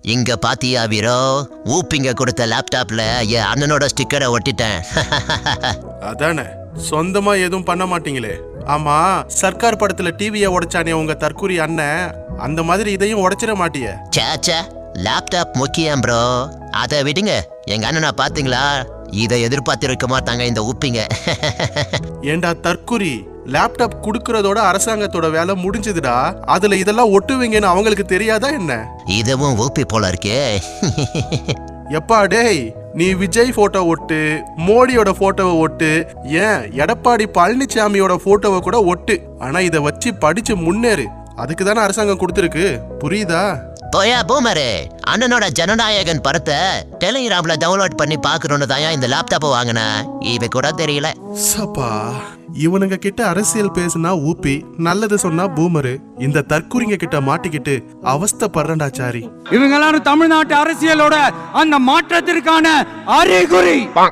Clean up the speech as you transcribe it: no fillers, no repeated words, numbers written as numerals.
இங்க பாத்தியா வீரோ, ஊப்பிங்க கொடுத்த லேப்டாப்ல என் அண்ணனோட ஸ்டிக்கரை ஒட்டிட்டேன். அதானே, சொந்தமா எதுவும் பண்ண மாட்டீங்களே. ஆமா, சர்க்கார் படத்துல டிவியை உடைச்சானே உங்க தற்கூரி அண்ணன், அந்த மாதிரி இதையும் உடைச்சிட மாட்டிய? சேச்சா, லேப்டாப் முக்கியம் ப்ரோ, அதை விடுங்க. எங்க அண்ணனா பாத்தீங்களா, இதை எதிர்பார்த்திருக்க மாட்டாங்க இந்த ஊப்பிங்க. ஏண்டா தற்கூரி, லேப்டாப் குடுக்கறதோட அரசாங்கத்தோட வேலை முடிஞ்சதுடா. அதுல இதெல்லாம் ஒட்டுவீங்கன்னு அவங்களுக்கு தெரியாதா என்ன? இதுவும் ஊப்பி போல இருக்கே. எப்பா டேய், நீ விஜய் போட்டோ ஒட்டு, மோடியோட போட்டோவை ஒட்டு, ஏன் எடப்பாடி பழனிசாமியோட போட்டோவை கூட ஒட்டு. ஆனா இத வச்சு படிச்சு முன்னேறு. அதுக்கு தானே அரசாங்கம் கொடுத்துருக்கு, புரியுதா? போயா பூமரு, அண்ணனோட ஜனநாயகன் படத்தை டெலிகிராம்ல டவுன்லோட் பண்ணி பாக்கணும்னு தான் இந்த லேப்டாப்பை வாங்கின. இவ கூட தெரியல. சப்பா, இவனுங்க கிட்ட அரசியல் பேசுனா ஊப்பி, நல்லது சொன்னா பூமரு. இந்த தற்குறிங்க கிட்ட மாட்டிக்கிட்டு அவஸ்தைப்படுறா சாரி. இவங்க எல்லாரும் தமிழ்நாட்டு அரசியலோட அந்த மாற்றத்திற்கான அறிகுறி.